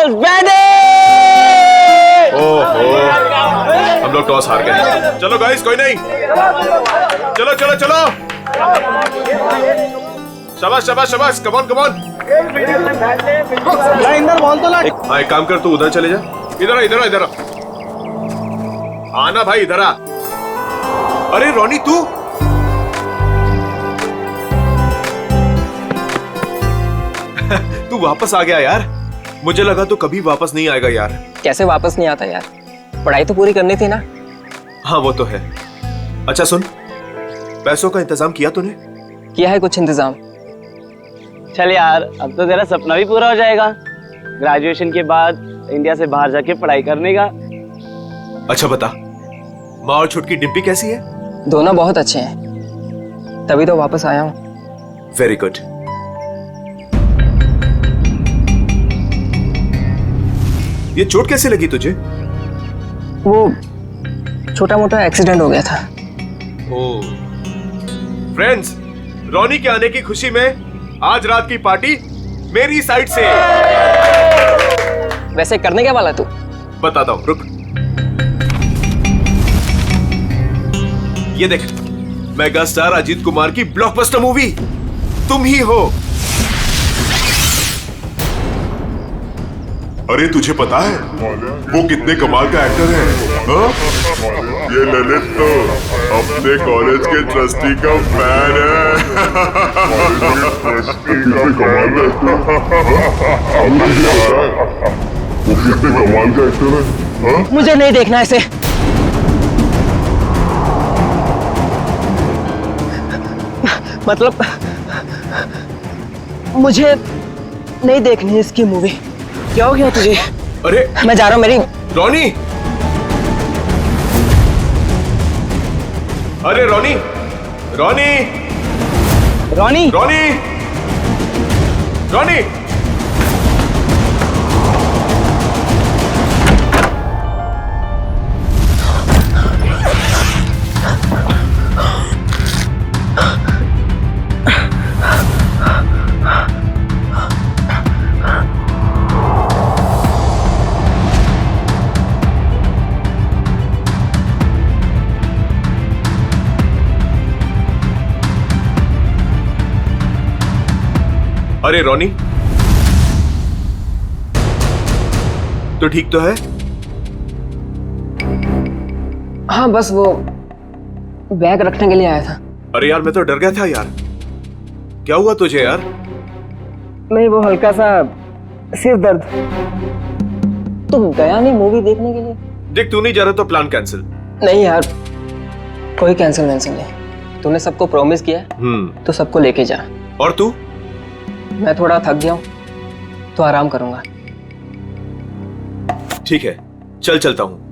ready! ओहो, हम लोग टॉस हार गए। चलो गाइस, कोई नहीं, चलो चलो चलो, शाबाश शाबाश शाबाश, come on come on. Inder ball तो लाट। हाँ, एक काम कर, तू उधर चले जा। इधर आ, इधर आ, इधर आ। आना भाई, इधर आ। अरे रोनी, तू तू वापस आ गया यार। मुझे लगा तू कभी वापस नहीं आएगा यार। कैसे वापस नहीं आता यार, पढ़ाई तो पूरी करनी थी ना। हाँ वो तो है। अच्छा सुन, पैसों का इंतजाम किया तूने? किया है कुछ इंतजाम। चल यार, अब तो तेरा सपना भी पूरा हो जाएगा, ग्रेजुएशन के बाद इंडिया से बाहर जाके पढ़ाई करने का। अच्छा बता, माँ और छुटकी डिम्पी कैसी है? दोनों बहुत अच्छे हैं, तभी तो वापस आया हूँ। Very good. ये चोट कैसे लगी तुझे? वो छोटा मोटा एक्सीडेंट हो गया था। ओह। फ्रेंड्स, रोनी के आने की खुशी में आज रात की पार्टी मेरी साइड से। वैसे करने क्या वाला तू? बताता हूं, रुक। ये देख, मेगा स्टार अजीत कुमार की ब्लॉकबस्टर मूवी तुम ही हो। अरे तुझे पता है वो कितने कमाल का एक्टर है? हाँ? ये ललित तो अपने कॉलेज के ट्रस्टी का फैन है। वो कितने कमाल का एक्टर है? हाँ? मुझे नहीं देखना ऐसे। मतलब मुझे नहीं देखनी इसकी मूवी। क्या हो गया तुझे? अरे मैं जा रहा हूँ। मेरी रोनी, अरे रोनी, रोनी, रोनी, रोनी, रोनी। अरे रोनी, तो ठीक तो है? हाँ बस वो बैग रखने के लिए आया था। अरे यार, मैं तो डर गया था यार। क्या हुआ तुझे यार? नहीं, वो हल्का सा सिर दर्द। तुम गया नहीं मूवी देखने के लिए? देख, तू नहीं जा रहा तो प्लान कैंसिल। नहीं यार, कोई कैंसिल नहीं। तूने सबको प्रॉमिस किया है, तो सबको लेके जा। और तू? मैं थोड़ा थक गया हूँ तो आराम करूंगा। ठीक है, चल चलता हूं।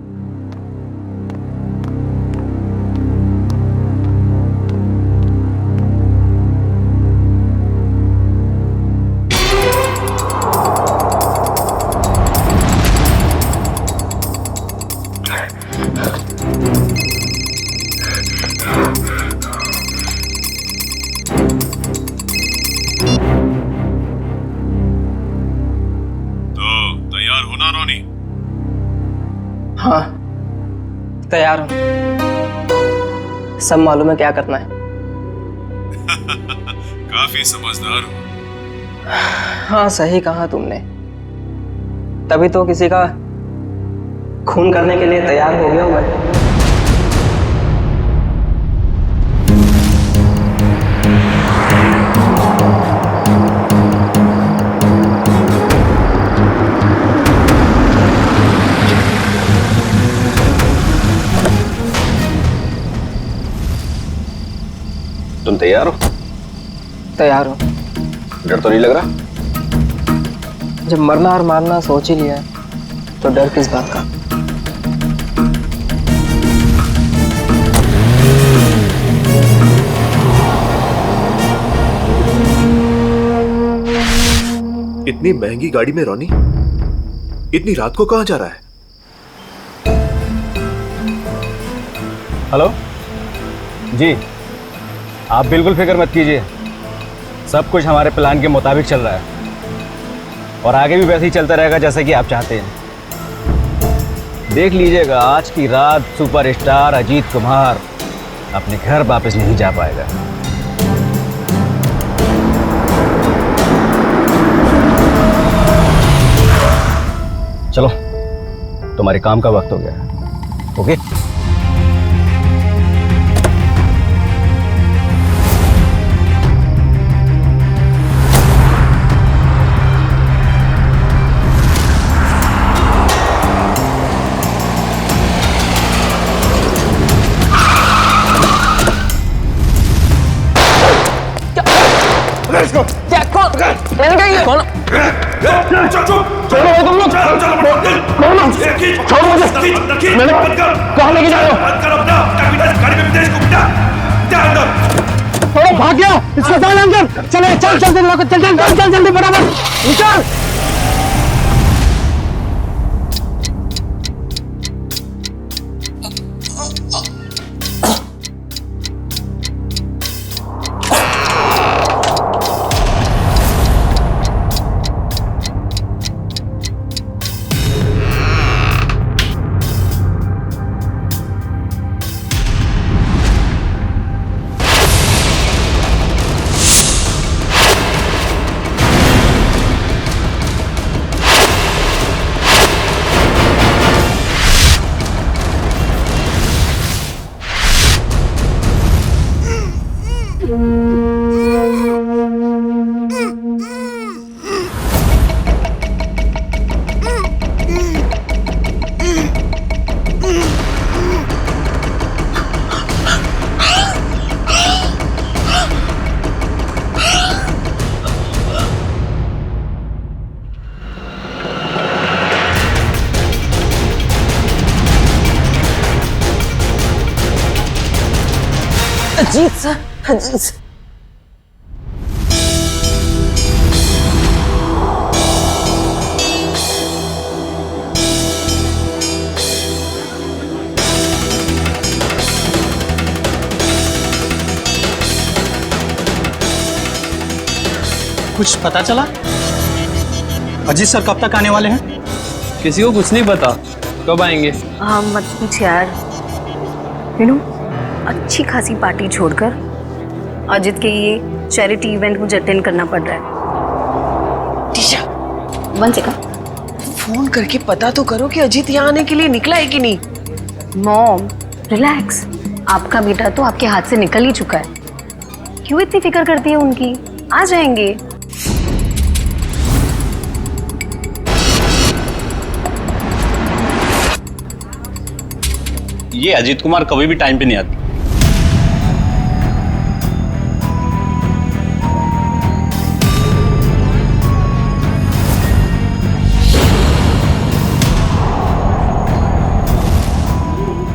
हाँ तैयार हूँ, सब मालूम है क्या करना है। काफी समझदार हो। हाँ सही कहा तुमने, तभी तो किसी का खून करने के लिए तैयार हो गया हूँ मैं। तुम तैयार हो? तैयार हूँ। डर तो नहीं लग रहा? जब मरना और मारना सोच ही लिया तो डर किस बात का। इतनी महंगी गाड़ी में रोनी इतनी रात को कहां जा रहा है? हेलो जी, आप बिल्कुल फिक्र मत कीजिए, सब कुछ हमारे प्लान के मुताबिक चल रहा है। और आगे भी वैसे ही चलता रहेगा जैसे कि आप चाहते हैं। देख लीजिएगा, आज की रात सुपरस्टार अजीत कुमार अपने घर वापस नहीं जा पाएगा। चलो, तुम्हारे काम का वक्त हो गया है। ओके? भाग गया, इसको डाल अंदर। चले, चल चल चल चल चल चल जल्दी बराबर निकल। Ajit sir, Ajit sir. कुछ पता चला? अजीत सर कब तक आने वाले हैं? किसी को कुछ नहीं पता कब आएंगे। हाँ मत पूछ यार। अच्छी खासी पार्टी छोड़कर अजित के ये चैरिटी इवेंट मुझे अटेंड करना पड़ रहा है। टीशा, 1 सेकंड, फोन करके पता तो करो कि अजीत यहाँ आने के लिए निकला है कि नहीं। मॉम रिलैक्स, आपका बेटा तो आपके हाथ से निकल ही चुका है, क्यों इतनी फिक्र करती है उनकी? आ जाएंगे। ये अजीत कुमार कभी भी टाइम पे नहीं आती।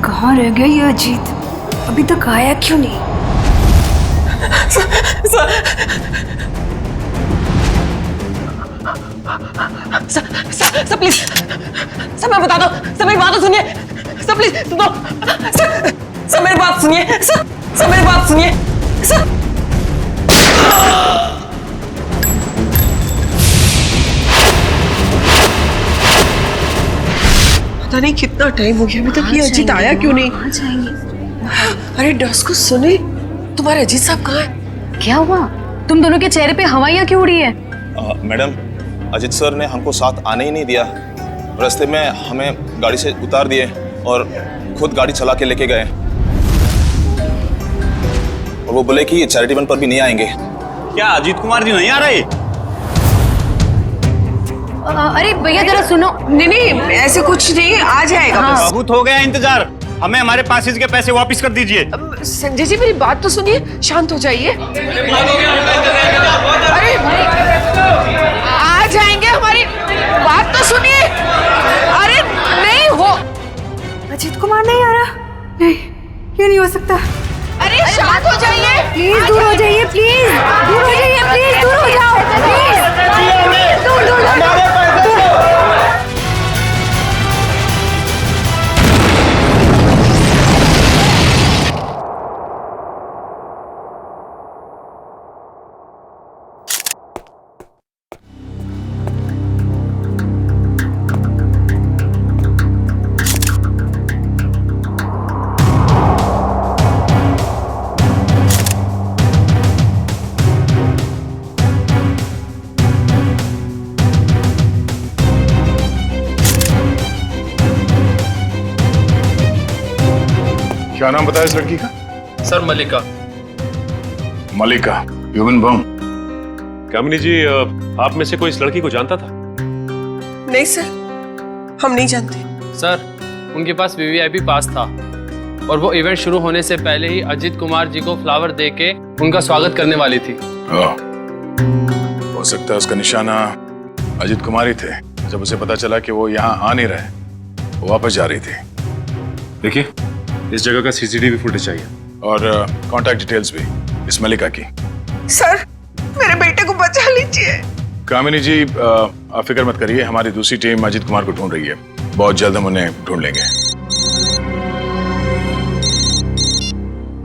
कहाँ रह गया ये अजीत? अभी तक आया क्यों नहीं? सर प्लीज, सर मैं बता दो, सर मेरी बात तो सुनिए, सर प्लीज दो, सर मेरी बात सुनिए, सर मेरी बात सुनिए, सर। पता नहीं कितना टाइम हो गया, अभी तक ये अजीत आया क्यों नहीं? आ जाएंगे। अरे डस को सुने, तुम्हारे अजीत साहब कहाँ हैं? क्या हुआ? तुम दोनों के चेहरे पे हवाइयाँ क्यों उड़ी है? मैडम, अजीत सर ने हमको साथ आने ही नहीं दिया। रास्ते में हमें गाड़ी से उतार दिए और खुद गाड़ी चला के लेके गए, और वो बोले कि चैरिटी इवेंट पर भी नहीं आएंगे। क्या अजीत कुमार जी नहीं आ रहे? अरे भैया जरा सुनो। नहीं ऐसे कुछ नहीं, आ जाएगा बस। बहुत हो गया इंतजार, हमें हमारे पासेज के पैसे वापस कर दीजिए। संजय जी मेरी बात तो सुनिए, शांत हो जाइए। अरे आ जाएंगे, हमारी बात तो सुनिए। अरे नहीं हो, अजीत कुमार नहीं आ रहा? नहीं, ये नहीं हो सकता। अरे शांत हो जाइए, प्लीज दूर हो जाइए, प्लीज दूर हो जाइए, प्लीज दूर हो जाओ, प्लीज दूर दूर क्या नाम बताया इस लड़की का? सर मलिका। मलिका, ह्यूमन बम। कामिनी जी, आप में से कोई इस लड़की को जानता था? नहीं सर, हम नहीं जानते। सर उनके पास वीवीआईपी पास था और वो इवेंट शुरू होने से पहले ही अजीत कुमार जी को फ्लावर दे के उनका स्वागत करने वाली थी। हो सकता है उसका निशाना अजीत कुमार ही थे। जब उसे पता चला कि वो यहाँ आ नहीं रहे, वो वापस जा रही थी। देखिए, इस जगह का सीसीटीवी फुटेज चाहिए और कांटेक्ट डिटेल्स भी इस मलिका की। सर मेरे बेटे को बचा लीजिए। कामिनी जी, आप फिक्र मत करिए, हमारी दूसरी टीम अजीत कुमार को ढूंढ रही है। बहुत जल्द हम उन्हें ढूंढ लेंगे।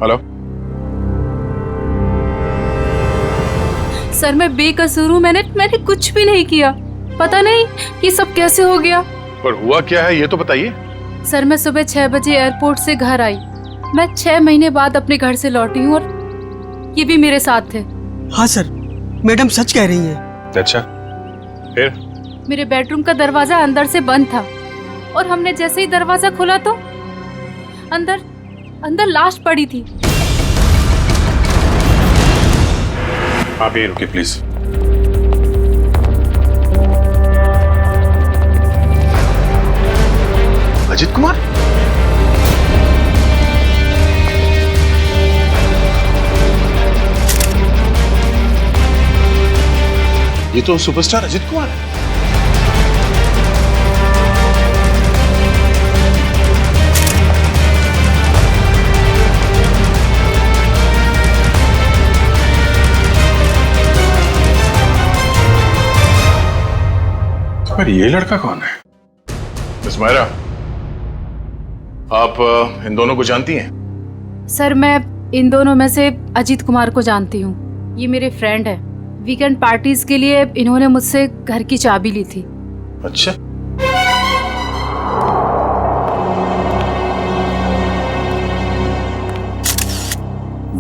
हेलो सर, मैं बेकसूर हूँ। मैंने कुछ भी नहीं किया। पता नहीं कि सब कैसे हो गया। पर हुआ क्या है ये तो बताइए। सर मैं सुबह 6 बजे एयरपोर्ट से घर आई। मैं 6 महीने बाद अपने घर से लौटी हूँ और ये भी मेरे साथ थे। हाँ सर, मैडम सच कह रही हैं। अच्छा, फिर? मेरे बेडरूम का दरवाजा अंदर से बंद था और हमने जैसे ही दरवाजा खोला तो अंदर लाश पड़ी थी। आप यहीं रुकिए प्लीज। अजीत कुमार? ये तो सुपरस्टार अजीत कुमार है। पर ये लड़का कौन है? मिस मायरा, आप इन दोनों को जानती हैं? सर मैं इन दोनों में से अजीत कुमार को जानती हूँ। ये मेरे फ्रेंड है। वीकेंड पार्टीज के लिए इन्होंने मुझसे घर की चाबी ली थी। अच्छा,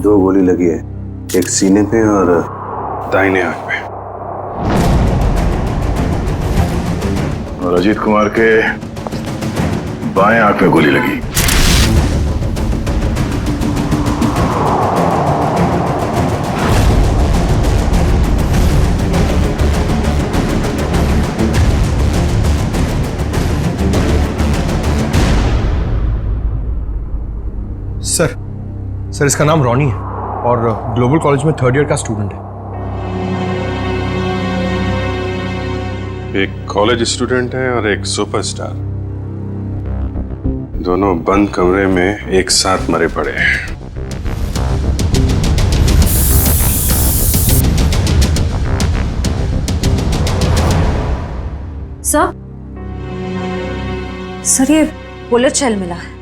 दो गोली लगी है, एक सीने पे और दाहिने आंख पे। और अजीत कुमार के बाएं आंख में गोली लगी। सर इसका नाम रॉनी है और ग्लोबल कॉलेज में 3rd ईयर का स्टूडेंट है। एक कॉलेज स्टूडेंट है और एक सुपरस्टार, दोनों बंद कमरे में एक साथ मरे पड़े हैं। सर ये बुलेट शेल मिला है।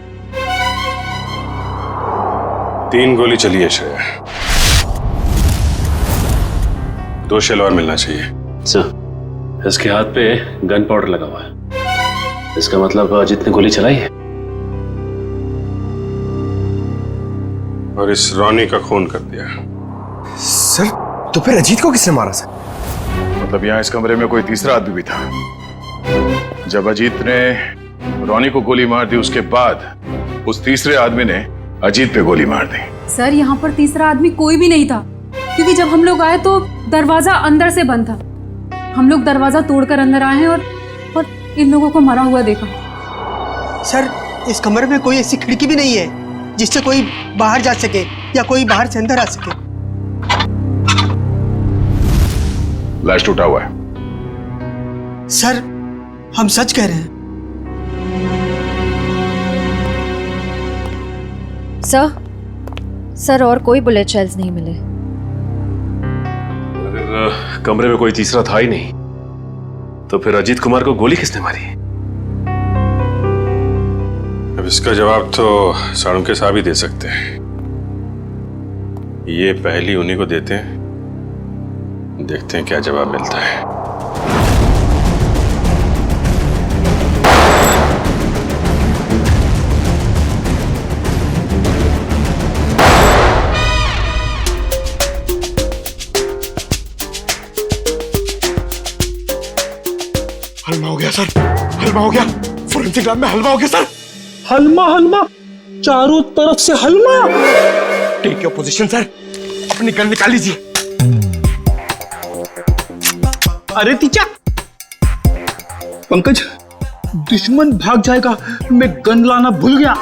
3 गोली चली है श्रेया, 2 शेल और मिलना चाहिए। सर इसके हाथ पे गन पाउडर लगा हुआ है, इसका मतलब अजीत ने गोली चलाई है। और इस रॉनी का खून कर दिया। सर तो फिर अजीत को किसने मारा सर? मतलब यहाँ इस कमरे में कोई तीसरा आदमी भी था। जब अजीत ने रॉनी को गोली मार दी, उसके बाद उस तीसरे आदमी ने अजीत पे गोली मार दी। सर यहाँ पर तीसरा आदमी कोई भी नहीं था, क्योंकि जब हम लोग आए तो दरवाजा अंदर से बंद था। हम लोग दरवाजा तोड़कर अंदर आए हैं और इन लोगों को मरा हुआ देखा। सर इस कमरे में कोई ऐसी खिड़की भी नहीं है जिससे कोई बाहर जा सके या कोई बाहर से अंदर आ सके। लाश टूटा हुआ है। सर हम सच कह रहे हैं। सर और कोई बुलेट शेल्स नहीं मिले। अगर कमरे में कोई तीसरा था ही नहीं तो फिर अजीत कुमार को गोली किसने मारी? अब इसका जवाब तो साळुंखे साहब ही दे सकते हैं। ये पहली उन्हीं को देते हैं, देखते हैं क्या जवाब मिलता है। हलवा हो गया सर, हलवा हो गया। फोरेंसिक लैब में हलवा हो गया सर। हलमा चारों तरफ से हलवा। टेक योर पोजीशन सर, अपनी गन निकाल लीजिए। अरे तीचा, पंकज दुश्मन भाग जाएगा, मैं गन लाना भूल गया।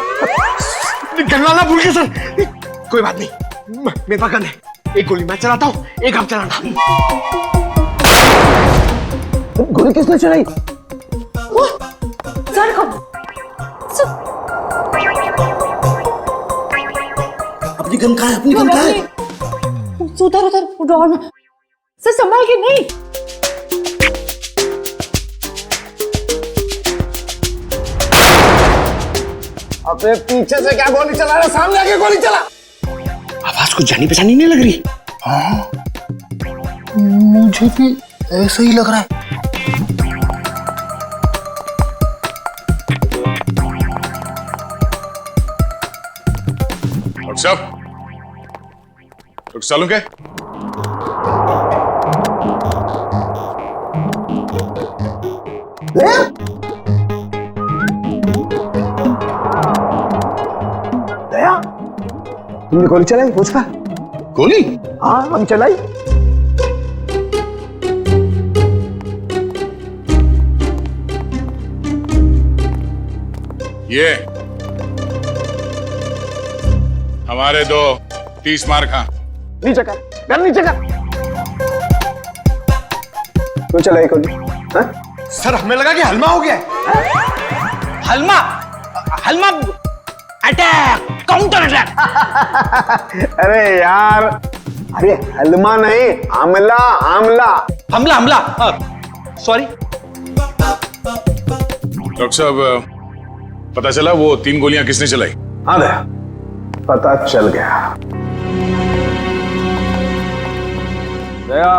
गन लाना भूल गया सर। कोई बात नहीं, मेरे पास गन है। एक गोली मैं चलाता हूँ, एक आप चलाना। गोली किसने चलाई? सर को अपनी गन कहाँ है? अपनी गन कहाँ है? उधर उधर ड्रॉअर में। सर संभाल के नहीं। अपने पीछे से क्या गोली चला रहा? सामने आके गोली चला। आवाज कुछ जानी पहचानी नहीं लग रही। हाँ, मुझे भी ऐसा ही लग रहा है। डॉक्टर साहब, डॉक्टर सालू क्या? दया, तुमने गोली चलाई? पूछा गोली? हाँ, हम चलाई। ये हमारे दो 30 मार खा। नीचे कर, गन नीचे कर। क्यों चलाई गोली? सर हमें लगा कि हलमा हो गया है। हलमा हलमा अटैक, काउंटर अटैक। अरे यार, अरे हलमा नहीं, आमला आमला। हमला हमला, सॉरी। डॉक्टर साहब, पता चला वो 3 गोलियां किसने चलाई? हाँ दया, पता चल गया। दया,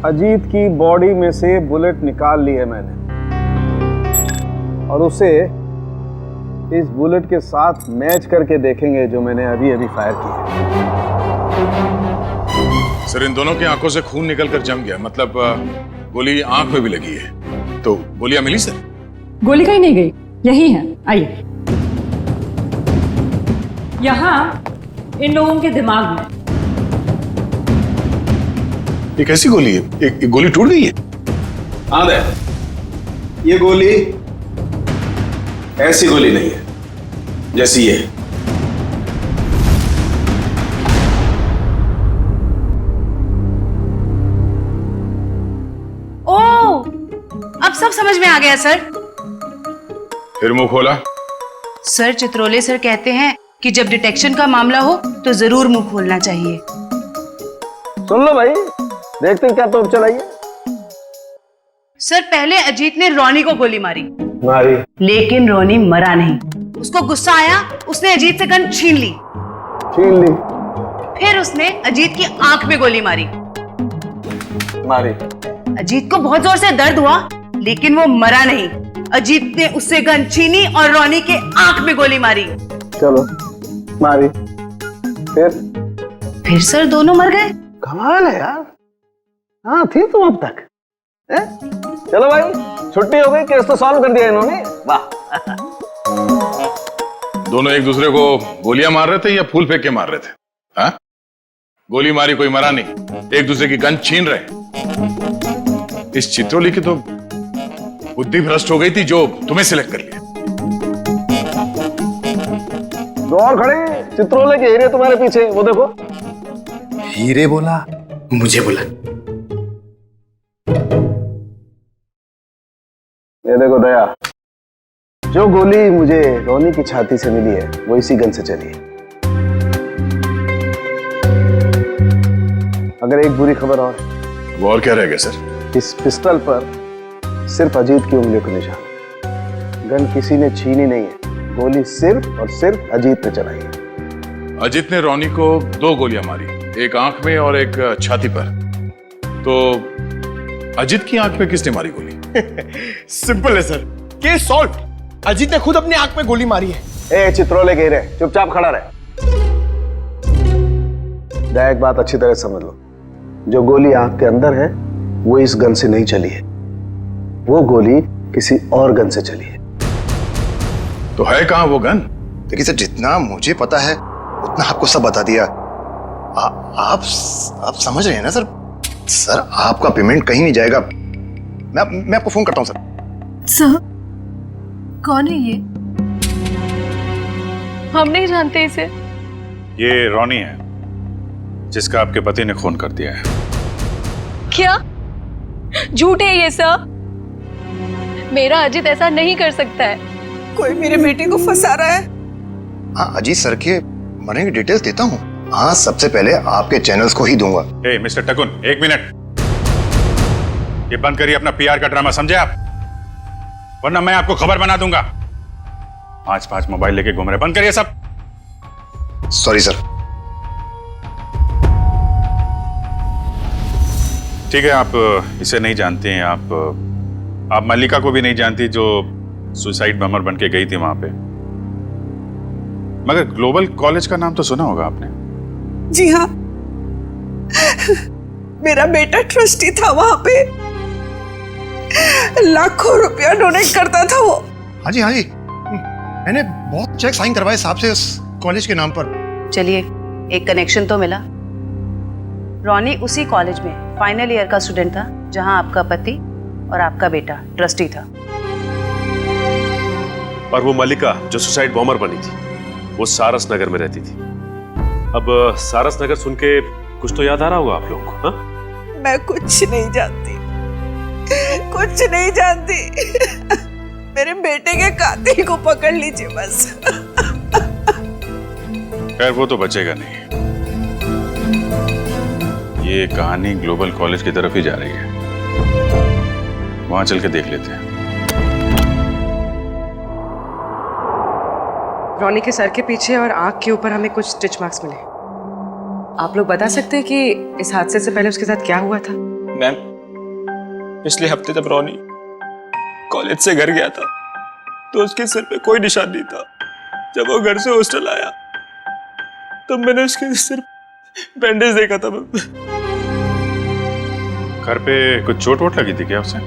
अजीत की बॉडी में से बुलेट निकाल ली है मैंने, और उसे इस बुलेट के साथ मैच करके देखेंगे जो मैंने अभी अभी फायर की है। सर, इन दोनों की आंखों से खून निकलकर जम गया, मतलब गोली आंख में भी लगी है। तो गोलियां मिली सर? गोली कहीं नहीं गई, यही है। आइए, यहाँ इन लोगों के दिमाग में। ये कैसी गोली है? एक गोली टूट गई है? हाँ दया, ये गोली ऐसी गोली नहीं है जैसी ये। ओह, अब सब समझ में आ गया सर। फिर मुंह खोला? सर, चित्रोले सर कहते हैं कि जब डिटेक्शन का मामला हो तो जरूर मुंह खोलना चाहिए। सुन लो भाई, देखते हैं क्या तोप चलाइए। सर, पहले अजीत ने रोनी को गोली मारी, लेकिन रोनी मरा नहीं। उसको गुस्सा आया, उसने अजीत से गन छीन ली। फिर उसने अजीत की आंख में गोली मारी। अजीत को बहुत जोर से दर्द हुआ, लेकिन वो मरा नहीं। अजीत ने उससे गन छीनी और रोनी के आंख में गोली मारी। चलो, मारी। फिर सर दोनों मर गए। कमाल है यार। हाँ, थी तुम अब तक। चलो भाई, छुट्टी हो गई, केस तो सॉल्व कर दिया इन्होंने। वाह। दोनों एक दूसरे को गोलियां मार रहे थे या फूल फेंक के मार रहे थे? हाँ? गोली मारी, कोई मरा नहीं, एक दूसरे की गन छीन रहे। इस चित्रोली की तो बुद्धि भ्रष्ट हो गई थी जो तुम्हें सिलेक्ट कर लिया। दो और खड़े, चित्रोले के हीरे तुम्हारे पीछे, वो देखो। हीरे बोला, मुझे बोला। ये देखो दया, जो गोली मुझे रोनी की छाती से मिली है वो इसी गन से चली है। अगर एक बुरी खबर और, वो और क्या रह गया सर? इस पिस्टल पर सिर्फ अजीत की उंगलियों का निशान है। गन किसी ने छीनी नहीं है, गोली सिर्फ और सिर्फ अजीत ने चलाई है। अजीत ने रोनी को 2 गोलियां मारी, एक आंख में और एक छाती पर। तो अजीत की आंख में किसने मारी गोली? सिंपल है सर, केस सॉल्व। अजीत ने खुद अपनी आंख में गोली मारी है। ए चित्रोले के हीरे, चुपचाप खड़ा रहे। दया, एक बात अच्छी तरह समझ लो, जो गोली आंख के अंदर है वो इस गन से नहीं चली है, वो गोली किसी और गन से चली है। तो है कहां वो गन? देखिए सर, जितना मुझे पता है उतना आपको सब बता दिया। आप समझ रहे हैं ना सर? सर आपका पेमेंट कहीं नहीं जाएगा। मैं आपको फोन करता हूँ सर। सर कौन है ये? हम नहीं जानते इसे। ये रोनी है जिसका आपके पति ने खून कर दिया है। क्या झूठ है ये सर? मेरा अजीत ऐसा नहीं कर सकता है। कोई मेरे बेटे को फंसा रहा है। हाँ, अजीत सर के मरने की डिटेल्स देता हूँ। हाँ, सबसे पहले आपके चैनल्स को ही दूंगा। ए मिस्टर टकुन, 1 मिनट, ये बंद करिए अपना पीआर का ड्रामा, समझे आप? वरना मैं आपको खबर बना दूंगा। 5 मोबाइल लेके घूम रहे, बंद करिए सब। Sorry sir. ठीक है, आप इसे नहीं जानते हैं, आप मल्लिका को भी नहीं जानती जो सुसाइड बमर बन के गई थी वहां पे। मगर ग्लोबल कॉलेज का नाम तो सुना होगा आपने। जी हाँ, मेरा बेटा ट्रस्टी था वहां पे। लाखों रुपया डोनेट करता था वो। हाँ जी, मैंने बहुत चेक साइन करवाए साहब से उस कॉलेज के नाम पर। चलिए, एक कनेक्शन तो मिला। रॉनी उसी कॉलेज में फाइनल ईयर का स्टूडेंट था जहां आपका पति और आपका बेटा ट्रस्टी था। और वो मल्लिका जो सुसाइड बॉम्बर बनी थी, वो सारस नगर में रहती थी। अब सारस नगर सुन के कुछ तो याद आ रहा होगा आप लोगों को। हाँ? मैं कुछ नहीं जानती, कुछ नहीं जानती। मेरे बेटे के कातिल को पकड़ लीजिए बस। खैर वो तो बचेगा नहीं। ये कहानी ग्लोबल कॉलेज की तरफ ही जा रही है, वहां चल के देख लेते हैं। रॉनी के सर के पीछे और आंख के ऊपर हमें कुछ स्टिच मार्क्स मिले। आप लोग बता सकते हैं कि इस हादसे से पहले उसके साथ क्या हुआ था? मैम, पिछले हफ्ते जब रॉनी कॉलेज से घर गया था तो उसके सिर पे कोई निशान नहीं था। जब वो घर से हॉस्टल आया तब मैंने उसके सिर बैंडेज देखा था। घर पे कुछ चोट वोट लगी थी क्या उसे?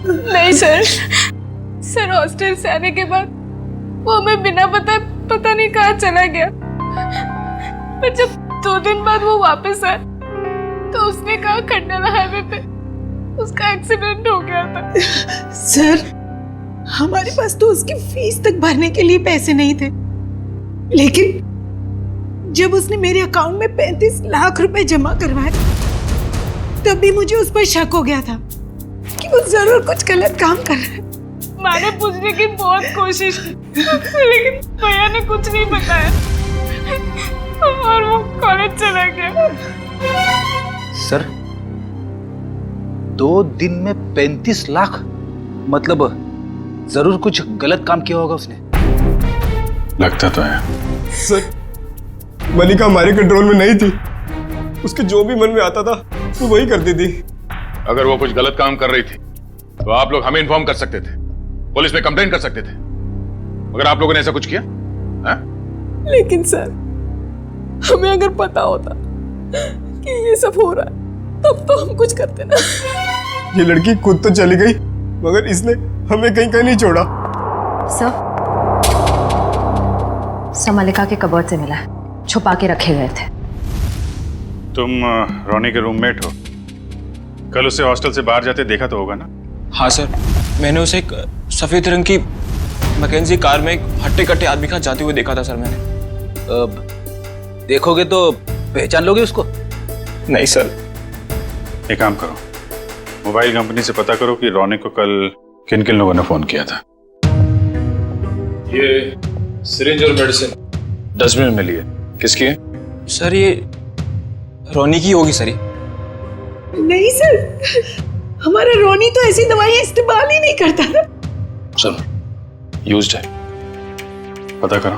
नहीं सर हॉस्टल से आने के बाद वो हमें बिना पता नहीं कहाँ चला गया। पर जब 2 दिन बाद वो वापस आया तो उसने कहा खंडाला हाईवे पे उसका एक्सीडेंट हो गया था। सर, हमारे पास तो उसकी फीस तक भरने के लिए पैसे नहीं थे, लेकिन जब उसने मेरे अकाउंट में 35 लाख रुपए जमा करवाए तब भी मुझे उस पर शक हो गया था कि वो जरूर कुछ गलत काम कर रहा है। मैंने पूछने की बहुत कोशिश की लेकिन भैया ने कुछ नहीं बताया और वो कॉलेज चला गया। सर 2 दिन में 35 लाख, मतलब जरूर कुछ गलत काम किया होगा उसने। लगता तो है। सर, मल्लिका हमारे कंट्रोल में नहीं थी। उसके जो भी मन में आता था वो वही करती थी। अगर वो कुछ गलत काम कर रही थी तो आप लोग हमें इन्फॉर्म कर सकते थे, पुलिस में कंप्लेंट कर सकते थे। मगर आप लोगों ने ऐसा कुछ किया? लेकिन सर, हमें अगर पता होता कि ये सब हो रहा है तब तो हम कुछ करते ना। ये लड़की खुद तो चली गई मगर इसने हमें कहीं नहीं छोड़ा। सर मल्लिका के कबर्ड से मिला है, छुपा के रखे गए थे। तुम रोनी के रूममेट हो, कल उसे हॉस्टल से बाहर जाते देखा तो होगा ना? हाँ सर, मैंने उसे एक सफेद रंग की मैकेंजी कार में एक हट्टे कट्टे आदमी के साथ जाते हुए देखा था सर मैंने। देखोगे तो पहचान लोगे उसको? नहीं सर। एक काम करो, मोबाइल कंपनी से पता करो कि रोनी को कल किन किन लोगों ने फोन किया था। ये सिरिंज और मेडिसिन डस्टबिन में मिली है, किसकी है? सर ये रोनी की होगी सर। नहीं सर, हमारा रोनी तो ऐसी दवाइयां इस्तेमाल ही नहीं करता था। चलो, यूज्ड है, पता करो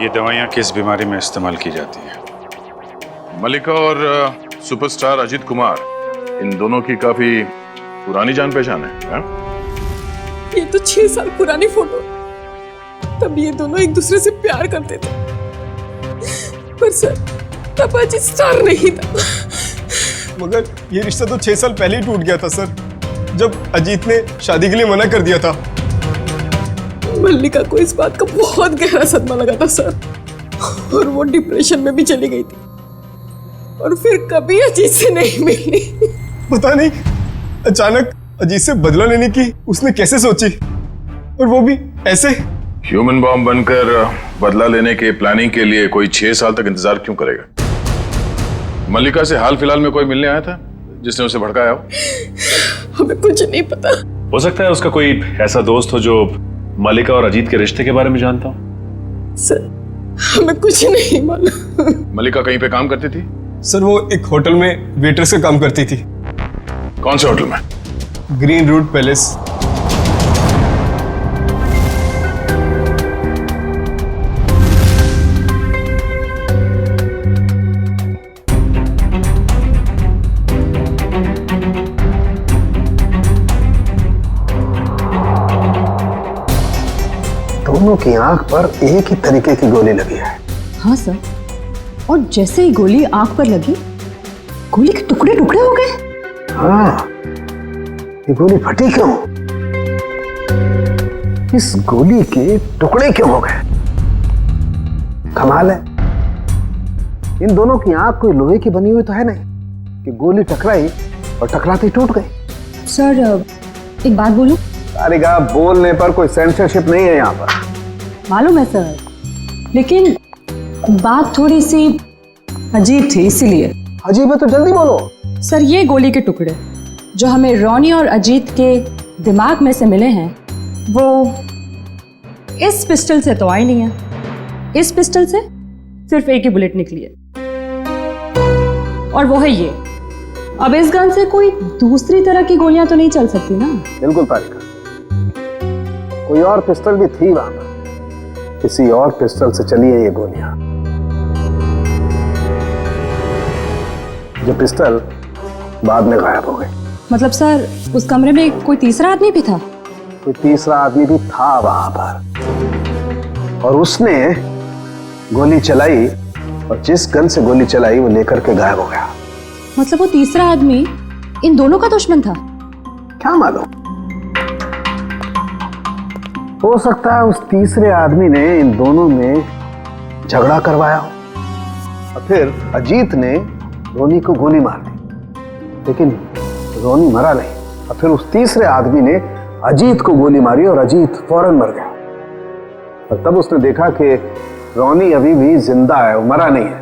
ये दवाइयां किस बीमारी में इस्तेमाल की जाती है। मल्लिका और सुपरस्टार अजीत कुमार, इन दोनों की काफी पुरानी जान पहचान है। ये तो 6 साल पुरानी फोटो, तब ये दोनों एक दूसरे से प्यार करते थे। पर सर, तब अजीत स्टार नहीं था। मगर ये रिश्ता तो 6 साल पहले ही टूट गया था सर, जब अजीत ने शादी के लिए मना कर दिया था। मल्लिका को इस बात का बहुत गहरा सदमा लगा था सर, और वो डिप्रेशन में भी चली गई थी और फिर कभी अजीत से नहीं मिली। पता नहीं अचानक अजीत से बदला लेने की उसने कैसे सोची, और वो भी ऐसे। ह्यूमन बॉम्ब बनकर बदला लेने के प्लानिंग के लिए कोई 6 साल तक इंतजार क्यों करेगा? मल्लिका से हाल फिलहाल में कोई मिलने आया था जिसने उसे भड़काया हो? हमें कुछ नहीं पता। हो सकता है उसका कोई ऐसा दोस्त हो जो मल्लिका और अजीत के रिश्ते के बारे में जानता हो। सर हमें कुछ नहीं मालूम। मल्लिका कहीं पे काम करती थी? सर वो एक होटल में वेट्रेस का काम करती थी। कौन से होटल में? Green route palace. दोनों की आंख पर एक ही तरीके की गोली लगी है। हाँ सर, और जैसे ही गोली आंख पर लगी, गोली के टुकड़े टुकड़े हो गए। हाँ, ये गोली फटी क्यों? इस गोली के टुकड़े क्यों हो गए? कमाल है, इन दोनों की आंख कोई लोहे की बनी हुई तो है नहीं कि गोली टकराई और टकराती टूट गई। सर एक बात बोलूं? सारिका, बोलने पर कोई सेंसरशिप नहीं है यहाँ पर। मालूम है सर, लेकिन बात थोड़ी सी अजीब थी, इसीलिए। अजीब है तो जल्दी बोलो। सर ये गोली के टुकड़े जो हमें रोनी और अजीत के दिमाग में से मिले हैं, वो इस पिस्टल से तो आई नहीं है। इस पिस्टल से सिर्फ एक ही बुलेट निकली है, और वो है ये। अब इस गन से कोई दूसरी तरह की गोलियां तो नहीं चल सकती ना? बिल्कुल तारिका, कोई और पिस्टल भी थी वहां पर, किसी और पिस्टल से चली है ये गोलियां। जो पिस्टल बाद में गायब हो गई। मतलब सर उस कमरे में कोई तीसरा आदमी भी था? कोई तीसरा आदमी भी था वहां पर, और उसने गोली चलाई, और जिस गन से गोली चलाई वो लेकर के गायब हो गया। मतलब वो तीसरा आदमी इन दोनों का दुश्मन था? क्या मालूम, हो सकता है उस तीसरे आदमी ने इन दोनों में झगड़ा करवाया हो, और फिर अजीत ने रोनी को गोली मार दी, लेकिन रोनी मरा नहीं, और फिर उस तीसरे आदमी ने अजीत को गोली मारी और अजीत फौरन मर गया। और तब उसने देखा कि रोनी अभी भी जिंदा है, वो मरा नहीं है,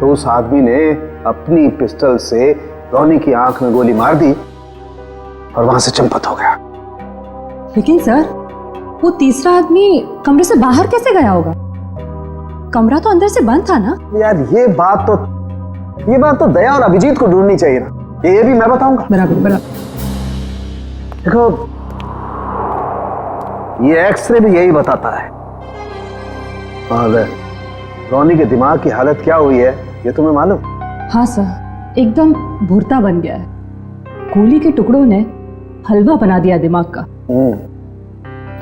तो उस आदमी ने अपनी पिस्टल से रोनी की आंख में गोली मार दी और वहां से चंपत हो गया। लेकिन सर वो तीसरा आदमी कमरे से बाहर कैसे गया होगा? कमरा तो अंदर से बंद था ना? यार ये बात तो दया और अभिजीत को ढूंढनी चाहिए ना, ये भी मैं बताऊंगा। बराबर बराबर। देखो ये एक्सरे भी यही बताता है, और रोनी के दिमाग की हालत क्या हुई है ये तुम्हें मालूम? हाँ सर, एकदम भुरता बन गया है। गोली के टुकड़ों ने हलवा बना दिया दिमाग का।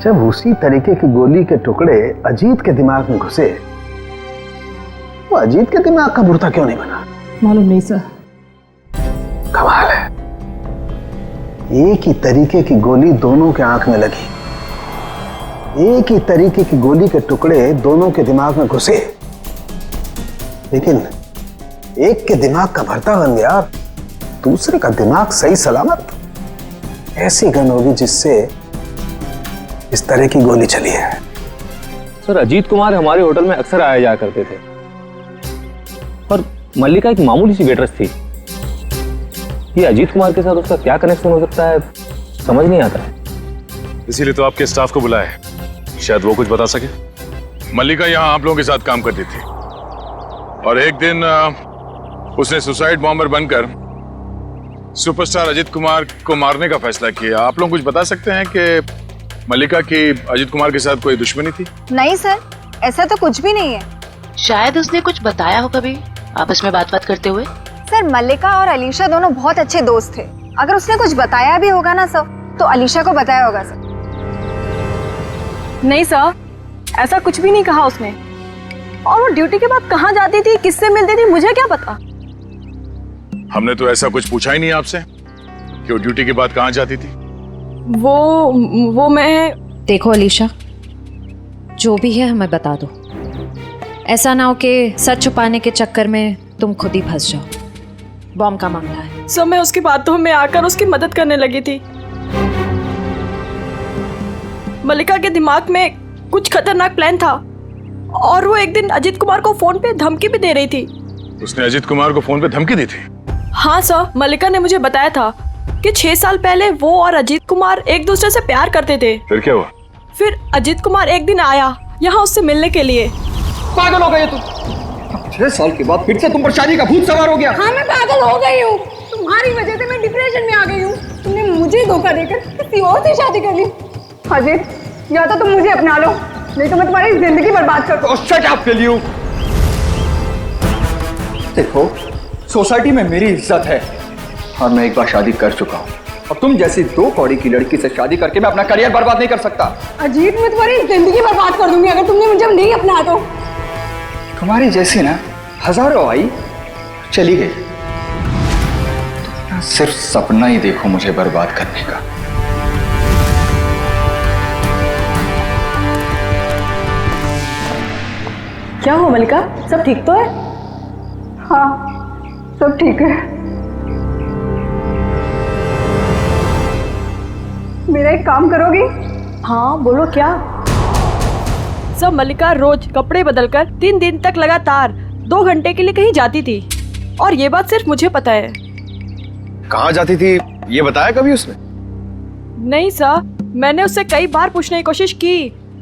जब उसी तरीके की गोली के टुकड़े अजीत के दिमाग में घुसे, वो अजीत के दिमाग का भुरता क्यों नहीं बना? मालूम नहीं सर। कमाल है, एक ही तरीके की गोली दोनों के आंख में लगी, एक ही तरीके की गोली के टुकड़े दोनों के दिमाग में घुसे, लेकिन एक के दिमाग का भरता बन गया, दूसरे का दिमाग सही सलामत। ऐसी गन होगी जिससे इस तरह की गोली चली है। सर अजीत कुमार हमारे होटल में अक्सर आया जाया करते थे, पर मल्लिका एक मामूली सी वेट्रेस थी। ये अजीत कुमार के साथ उसका क्या कनेक्शन हो सकता है समझ नहीं आता है। इसीलिए तो आपके स्टाफ को बुलाया है, शायद वो कुछ बता सके। मल्लिका यहाँ आप लोगों के साथ काम करती थी, और एक दिन उसने सुसाइड बॉम्बर बनकर सुपरस्टार अजीत कुमार को मारने का फैसला किया। आप लोग कुछ बता सकते हैं कि मल्लिका की अजीत कुमार के साथ कोई दुश्मनी थी? नहीं सर, ऐसा तो कुछ भी नहीं है। शायद उसने कुछ बताया हो कभी आपस में बात करते हुए। सर मल्लिका और अलीशा दोनों बहुत अच्छे दोस्त थे। अगर उसने कुछ बताया भी होगा ना सर, तो अलीशा को बताया होगा सर। नहीं सर, ऐसा कुछ भी नहीं कहा उसने। और वो ड्यूटी के बाद कहाँ जाती थी, किससे मिलती थी, मुझे क्या पता। हमने तो ऐसा कुछ पूछा ही नहीं आपसे कि वो ड्यूटी के बाद कहाँ जाती थी। वो मैं देखो अलीशा, जो भी है हमें बता दो। ऐसा ना हो कि सच छुपाने के चक्कर में तुम खुद ही फंस जाओ। बॉम्ब का मामला है। सर मैं उसकी बातों में आकर उसकी मदद करने लगी थी। मल्लिका के दिमाग में कुछ खतरनाक प्लान था और वो एक दिन अजीत कुमार को फोन पे धमकी भी दे रही थी। उसने अजीत कुमार को फोन पे धमकी दी थी? हाँ सर, मल्लिका ने मुझे बताया था कि 6 साल पहले वो और अजीत कुमार एक दूसरे से प्यार करते थे। फिर क्या हुआ? फिर अजीत कुमार एक दिन आया यहाँ उससे मिलने के लिए। पागल हो गए तुम? 6 साल के बाद फिर से तुम पर शादी का भूत सवार हो गया। हाँ मैं पागल हो गई हूँ, तुम्हारी वजह से मैं डिप्रेशन में आ गई हूँ। तुमने मुझे धोखा देकर किसी और से शादी कर ली। अजीत, या तो तुम मुझे अपना लो, नहीं तो मैं तुम्हारी जिंदगी बर्बाद कर दूँ। Shut up will you. देखो, सोसाइटी में मेरी इज्जत है और मैं एक बार शादी कर चुका हूँ और तुम जैसी 2 कौड़ी की लड़की से शादी करके मैं अपना करियर बर्बाद नहीं कर सकता। अजीत, मैं तुम्हारी जिंदगी बर्बाद कर दूंगी अगर तुमने मुझे नहीं अपना तो। तुम्हारी जैसी ना हजारों आई चली गई, तो सिर्फ सपना ही देखो मुझे बर्बाद करने का। क्या हुआ मल्लिका, सब ठीक तो है? हाँ सब ठीक है। मेरा एक काम करोगी? हाँ बोलो क्या? सब मल्लिका रोज कपड़े बदलकर 3 दिन तक लगातार 2 घंटे के लिए कहीं जाती थी और ये बात सिर्फ मुझे पता है। कहाँ जाती थी ये बताया कभी उसने? नहीं सर, मैंने उससे कई बार पूछने की कोशिश की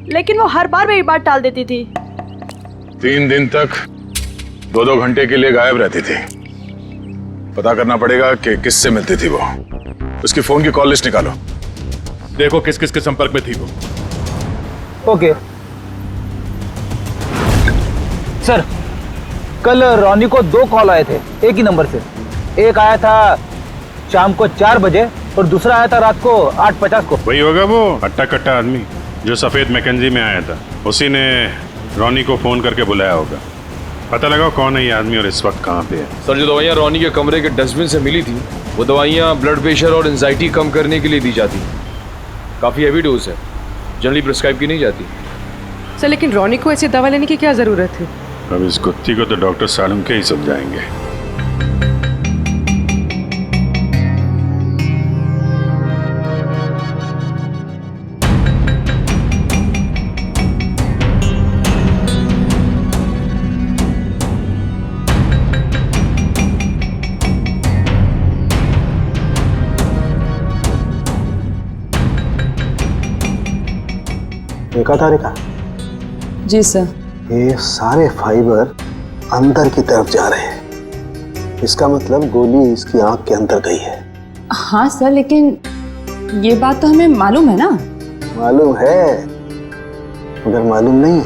लेकिन वो हर बार मेरी बात टाल देती थी। 3 दिन तक 2-2 घंटे के लिए गायब रहती थी। पता करना पड़ेगा कि किससे मिलती थी वो। उसकी फोन की कॉल लिस्ट निकालो, देखो किस किस के संपर्क में थी वो। ओके सर, कल रॉनी को 2 कॉल आए थे एक ही नंबर से। एक आया था शाम को 4 बजे और दूसरा आया था रात को 8:50 को। वही होगा वो हट्टा कट्टा आदमी जो सफेद मैकेंजी में आया था। उसी ने रॉनी को फोन करके बुलाया होगा। पता लगाओ कौन है ये आदमी और इस वक्त कहाँ पे है। सर, जो दवाइयाँ रॉनी के कमरे के डस्टबिन से मिली थी वो दवाइयाँ ब्लड प्रेशर और एंजाइटी कम करने के लिए दी जाती। काफ़ी हैवी डोज है, जनरली प्रिस्क्राइब की नहीं जाती। सर लेकिन रॉनी को ऐसी दवा लेने की क्या जरूरत थी? अब इस कुत्ती को तो डॉक्टर सालुंके ही समझाएंगे। देखा तारिका? जी सर। ये सारे फाइबर अंदर की तरफ जा रहे हैं। इसका मतलब गोली इसकी आंख के अंदर गई है। हाँ सर, लेकिन ये बात तो हमें मालूम है ना। मालूम है मगर मालूम नहीं है।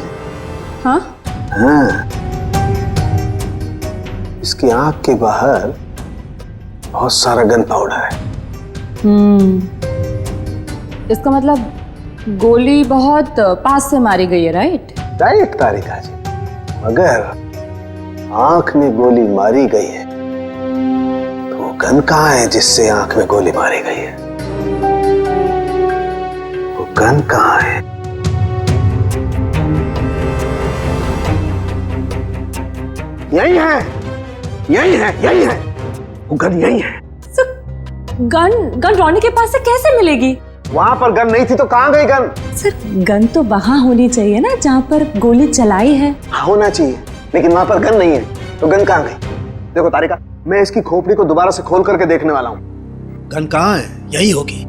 हाँ हाँ, इसकी आंख के बाहर बहुत सारा गन पाउडर है। इसका मतलब गोली बहुत पास से मारी गई है, राइट? राइट तारिका जी, मगर आंख में गोली मारी गई है तो गन कहाँ है जिससे आंख में गोली मारी गई है? वो गन कहाँ है? यही है, यही है, यही है, वो गन यही है। गन रॉनी के पास से कैसे मिलेगी? वहां पर गन नहीं थी तो कहां गई गन? सर गन तो वहां होनी चाहिए ना जहां पर गोली चलाई है। होना चाहिए, लेकिन वहां पर गन नहीं है तो गन कहां गई? देखो तारिका, मैं इसकी खोपड़ी को दोबारा से खोल करके देखने वाला हूँ। गन कहां है? यही होगी।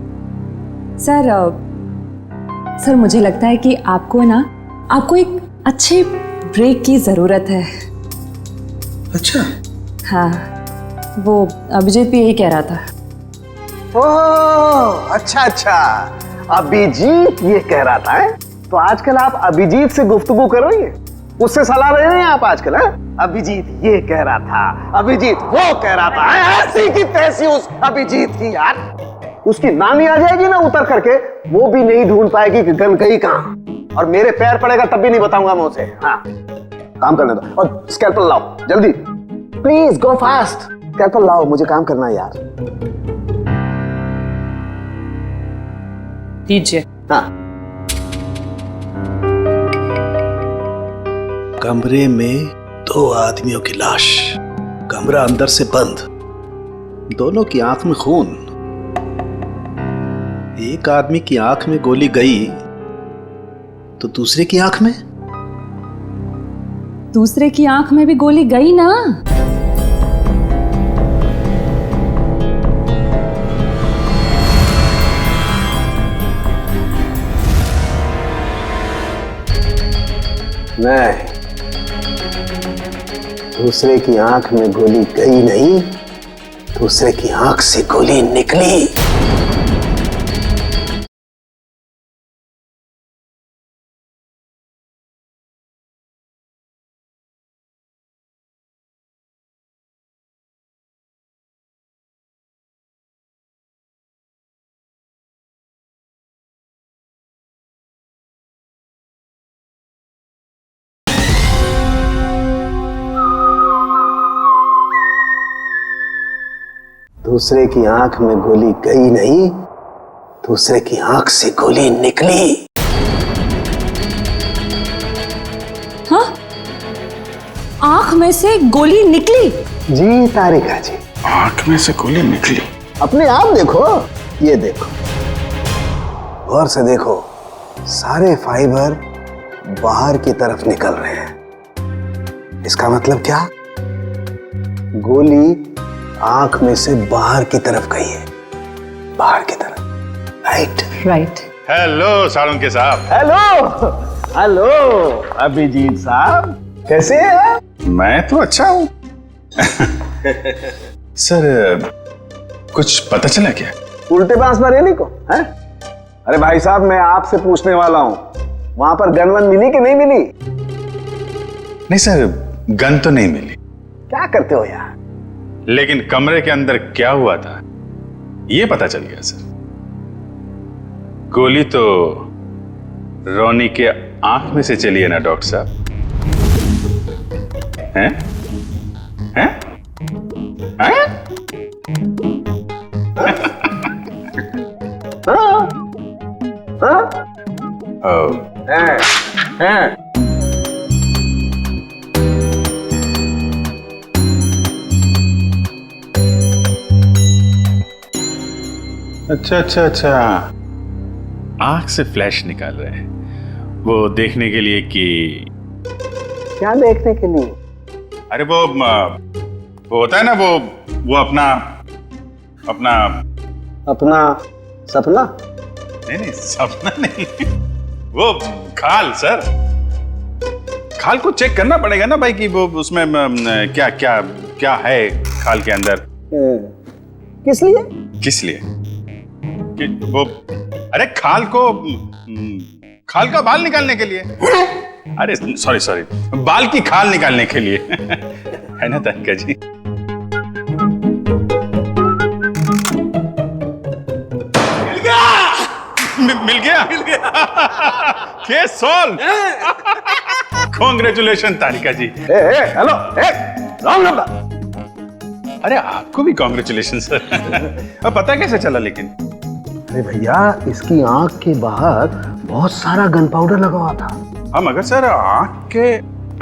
सर मुझे लगता है कि आपको एक अच्छे ब्रेक की जरूरत है। अच्छा? हाँ, वो अभिजीत भी यही कह रहा था। ओह अच्छा अच्छा, अभिजीत ये कह रहा था है? तो आजकल आप अभिजीत से गुफ्तगू कर रही हैं, उससे सलाह ले रहे हैं आप आजकल? है अभिजीत ये कह रहा था, अभिजीत वो कह रहा था, ऐसी की तैसी उस अभिजीत की यार। उसकी नानी आ जाएगी ना उतर करके, वो भी नहीं ढूंढ पाएगी कि गन गई कहां, और मेरे पैर पड़ेगा तब भी नहीं बताऊंगा मैं उसे। हाँ काम करने दो, और स्कैल्पल लाओ जल्दी, प्लीज गो फास्ट। स्कैल्पल लाओ, मुझे काम करना है यार। दीजिए। हाँ कमरे में 2 आदमियों की लाश, कमरा अंदर से बंद, दोनों की आंख में खून। एक आदमी की आंख में गोली गई तो दूसरे की आंख में? दूसरे की आंख में भी गोली गई ना। नहीं, दूसरे की आंख में गोली गई नहीं, दूसरे की आंख से गोली निकली। दूसरे की आंख में गोली गई नहीं, दूसरे की आंख से गोली निकली। हाँ? आंख में से गोली निकली? जी तारिका जी, आंख में से गोली निकली। अपने आप देखो, ये देखो, गौर से देखो, सारे फाइबर बाहर की तरफ निकल रहे हैं। इसका मतलब क्या? गोली आंख में से बाहर की तरफ गई है, बाहर की तरफ। राइट। हेलो साळुंके साहब। हेलो हेलो अभिजीत साहब, कैसे हैं? मैं तो अच्छा हूँ। सर, कुछ पता चला क्या? उल्टे बांस बरेली को है? अरे भाई साहब, मैं आपसे पूछने वाला हूँ, वहां पर गन वन मिली कि नहीं मिली? नहीं सर, गन तो नहीं मिली। क्या करते हो यार? लेकिन कमरे के अंदर क्या हुआ था ये पता चल गया सर। गोली तो रोनी के आंख में से चली है ना डॉक्टर साहब? हैं? हैं? हैं? हैं? अच्छा अच्छा अच्छा, आंख से फ्लैश निकाल रहे हैं वो देखने के लिए कि क्या देखने के लिए? अरे वो होता है ना, वो अपना अपना अपना सपना? नहीं सपना नहीं, वो खाल सर, खाल को चेक करना पड़ेगा ना भाई कि वो उसमें क्या क्या क्या है खाल के अंदर। किस लिए? किस लिए? कि वो अरे खाल का बाल निकालने के लिए। अरे सॉरी, बाल की खाल निकालने के लिए है ना तारिका जी? मिल गया case solved. Congratulations Tarika ji. Hello, wrong number. अरे आपको भी कांग्रेचुलेशन सर। अब पता कैसे चला लेकिन? अरे भैया, इसकी आंख के बाहर बहुत सारा गन पाउडर लगा हुआ था। हाँ मगर सर, आंख के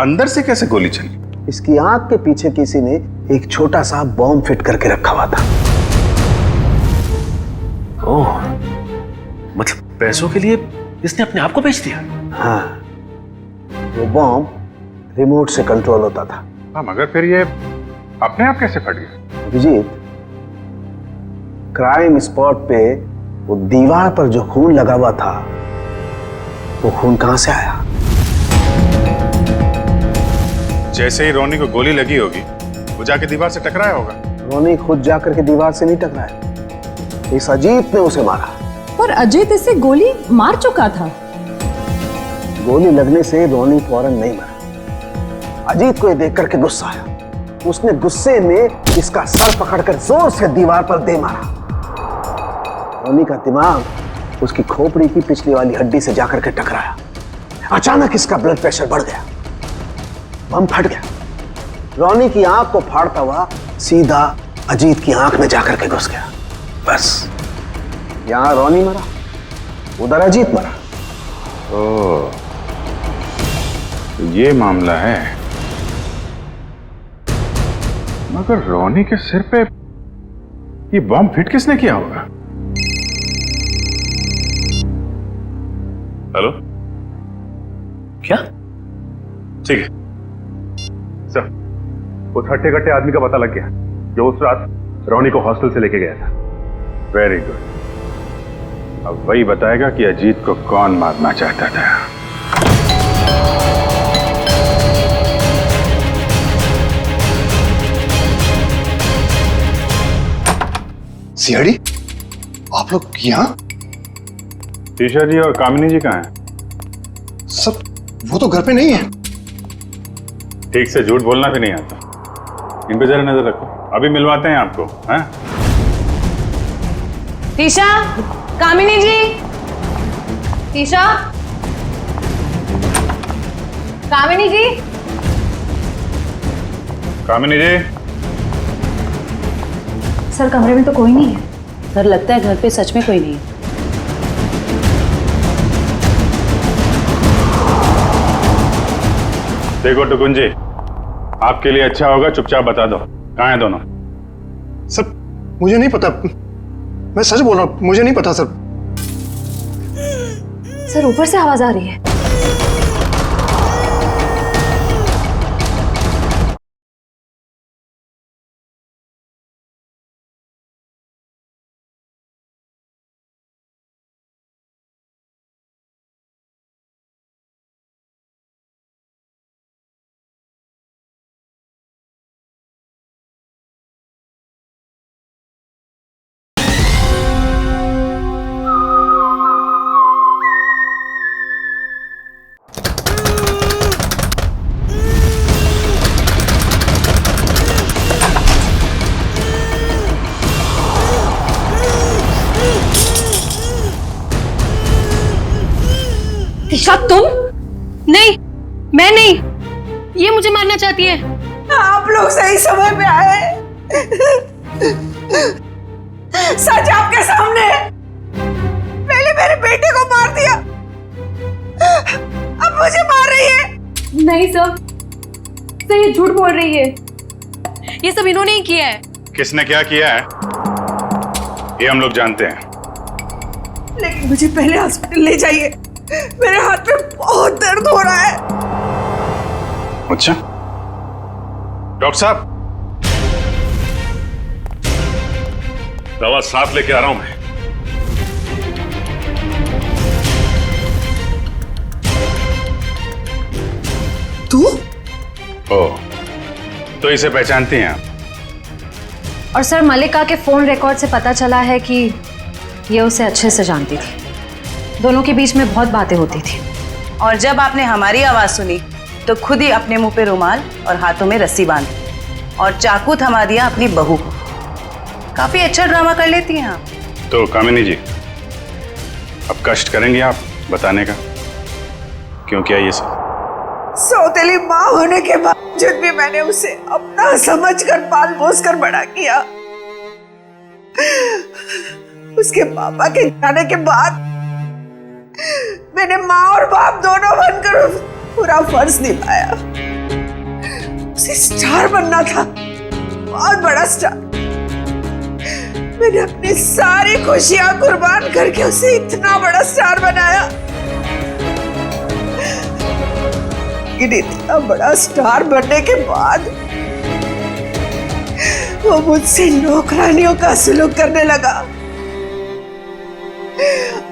अंदर से कैसे गोली चली? इसकी आंख के पीछे किसी ने एक छोटा सा बॉम्ब फिट करके रखा हुआ था। ओह, मतलब पैसों के लिए इसने अपने आप को बेच दिया? हाँ, वो बॉम्ब रिमोट से कंट्रोल होता था। हाँ मगर फिर ये अपने आप कैसे फट गया? अभिजीत, क्राइम स्पॉट पे वो दीवार पर जो खून लगा हुआ था, वो खून कहां से आया? जैसे ही रोनी को गोली लगी होगी, वो जाके दीवार से टकराया होगा। रोनी खुद जाकर के दीवार से नहीं टकराया, इस अजीत ने उसे मारा। पर अजीत इसे गोली मार चुका था। गोली लगने से रोनी फौरन नहीं मरा। अजीत को ये देख करके गुस्सा आया, उसने गुस्से में इसका सर पकड़कर जोर से दीवार पर दे मारा। रोनी का दिमाग उसकी खोपड़ी की पिछली वाली हड्डी से जाकर के टकराया। अचानक इसका ब्लड प्रेशर बढ़ गया, बम फट गया। रोनी की आंख को फाड़ता हुआ सीधा अजीत की आंख में जाकर के घुस गया। बस, यहां रोनी मरा, उधर अजीत मरा। ओह, तो ये मामला है। मगर रोनी के सिर पे ये बॉम्ब फिट किसने किया होगा? हेलो, क्या? ठीक है सर, उस हट्टे कट्टे आदमी का पता लग गया जो उस रात रोनी को हॉस्टल से लेके गया था। Very good. अब वही बताएगा कि अजीत को कौन मारना चाहता था। सीआईडी, आप लोग यहाँ? टीशा जी और कामिनी जी कहाँ हैं? सब वो तो घर पे नहीं है। ठीक से झूठ बोलना भी नहीं आता। इन पे जरा नजर रखो, अभी मिलवाते हैं आपको। हैं? टीशा, कामिनी जी, टीशा, कामिनी जी, कामिनी जी। सर कमरे में तो कोई नहीं है। सर लगता है घर पे सच में कोई नहीं है। देखो टुकुन जी, आपके लिए अच्छा होगा चुपचाप बता दो कहाँ हैं दोनों। सर मुझे नहीं पता, मैं सच बोल रहा हूँ, मुझे नहीं पता सर। सर ऊपर से आवाज आ रही है। ईशा तुम? नहीं, मैं नहीं, ये मुझे मारना चाहती है। आप लोग सही समय पे आए। सच आपके सामने है। पहले मेरे बेटे को मार दिया, अब मुझे मार रही है। नहीं सर, ये झूठ बोल रही है। ये सब इन्होंने ही किया है। किसने क्या किया है ये हम लोग जानते हैं। लेकिन मुझे पहले हॉस्पिटल ले जाइए, मेरे हाथ में बहुत दर्द हो रहा है। अच्छा डॉक्टर साहब, दवा साफ लेके आ रहा हूं मैं। तू? ओह, तो इसे पहचानती हैं आप? और सर मल्लिका के फोन रिकॉर्ड से पता चला है कि ये उसे अच्छे से जानती थी। दोनों के बीच में बहुत बातें होती थी। और जब आपने हमारी आवाज सुनी तो खुद ही अपने मुंह पे रुमाल और हाथों में रस्सी बांधी और चाकू थमा दिया अपनी बहू को। काफी अच्छा ड्रामा कर लेती हैं आप। तो कामिनी जी, अब कष्ट करेंगे आप बताने का क्यों किया ये सब? सौतेली माँ होने के बावजूद भी मैंने उसे अपना समझकर पाल पोस कर बड़ा किया। उसके पापा के जाने के बाद मैंने माँ और बाप दोनों बनकर पूरा फर्ज निभाया। उसे स्टार बनना था, बहुत बड़ा स्टार। मैंने अपनी सारी खुशियां कुर्बान करके उसे इतना बड़ा स्टार बनाया। लेकिन इतना बड़ा स्टार बनने के बाद वो मुझसे नौकरानियों का सलूक करने लगा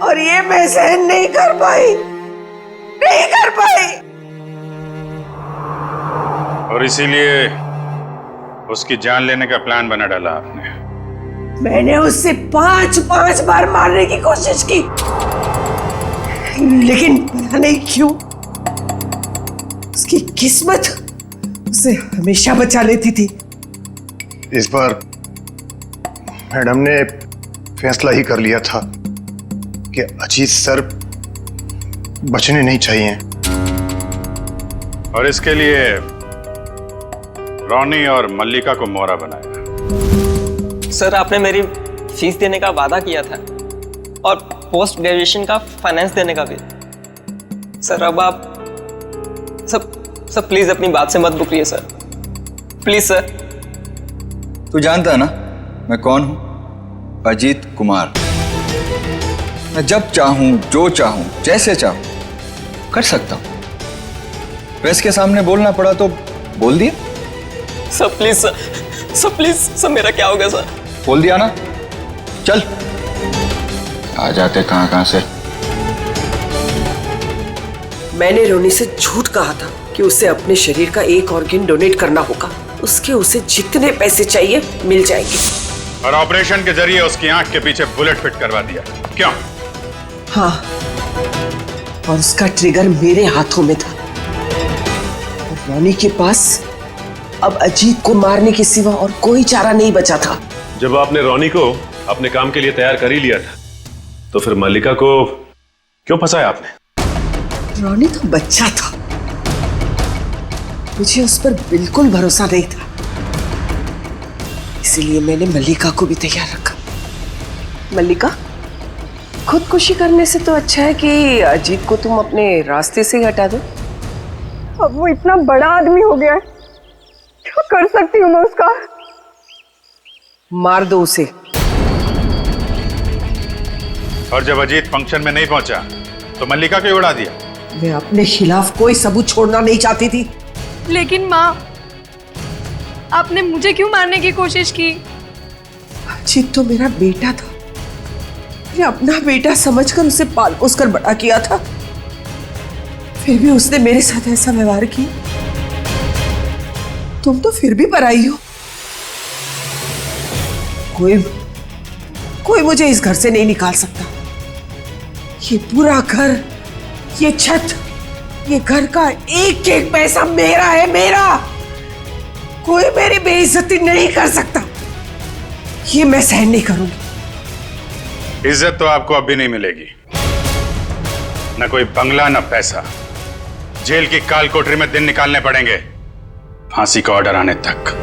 और ये मैं सहन नहीं कर पाई। और इसीलिए उसकी जान लेने का प्लान बना डाला आपने। मैंने उससे 5 बार मारने की कोशिश की, लेकिन पता नहीं क्यों उसकी किस्मत उसे हमेशा बचा लेती थी। इस बार मैडम ने फैसला ही कर लिया था कि अजीत सर बचने नहीं चाहिए और इसके लिए रोनी और मल्लिका को मोहरा बनाया। सर आपने मेरी फीस देने का वादा किया था और पोस्ट ग्रेजुएशन का फाइनेंस देने का भी। सर अब आप सब सर प्लीज अपनी बात से मत मुकरिए सर, प्लीज सर। तू जानता है ना मैं कौन हूं? अजीत कुमार। मैं जब चाहूं, जो चाहूं, जैसे चाहूं कर सकता हूं। प्रेस के सामने बोलना पड़ा तो बोल दिया। Sir please sir, sir please sir, मेरा क्या हो गया सर? बोल दिया ना, चल। आ जाते कहां से। मैंने रोनी से झूठ कहा था कि उसे अपने शरीर का एक ऑर्गन डोनेट करना होगा, उसके उसे जितने पैसे चाहिए मिल जाएंगे। और ऑपरेशन के जरिए उसकी आंख के पीछे बुलेट फिट करवा दिया, क्यों? हाँ, और उसका ट्रिगर मेरे हाथों में था। और रोनी के पास अब अजीत को मारने के सिवा और कोई चारा नहीं बचा था। जब आपने रोनी को अपने काम के लिए तैयार कर ही लिया था, तो फिर मल्लिका को क्यों फंसाया आपने? रोनी तो बच्चा था, मुझे उस पर बिल्कुल भरोसा नहीं था, इसीलिए मैंने मल्लिका को भी तैयार रखा। मल्लिका, खुदकुशी करने से तो अच्छा है कि अजीत को तुम अपने रास्ते से हटा दो। अब वो इतना बड़ा आदमी हो गया है, क्या कर सकती हूँ मैं उसका? मार दो उसे। और जब अजीत फंक्शन में नहीं पहुंचा तो मल्लिका क्यों उड़ा दिया? मैं अपने खिलाफ कोई सबूत छोड़ना नहीं चाहती थी। लेकिन माँ, आपने मुझे क्यों मारने की कोशिश की? अजीत तो मेरा बेटा था, मैं अपना बेटा समझकर उसे पाल पोस कर बड़ा किया था, फिर भी उसने मेरे साथ ऐसा व्यवहार किया। तुम तो फिर भी पराई हो। कोई मुझे इस घर से नहीं निकाल सकता। ये पूरा घर, ये छत, ये घर का एक एक पैसा मेरा है, मेरा। कोई मेरी बेइज्जती नहीं कर सकता, ये मैं सहन नहीं करूंगी। इज्जत तो आपको अब भी नहीं मिलेगी, न कोई बंगला न पैसा। जेल की काल कोठरी में दिन निकालने पड़ेंगे, फांसी का ऑर्डर आने तक।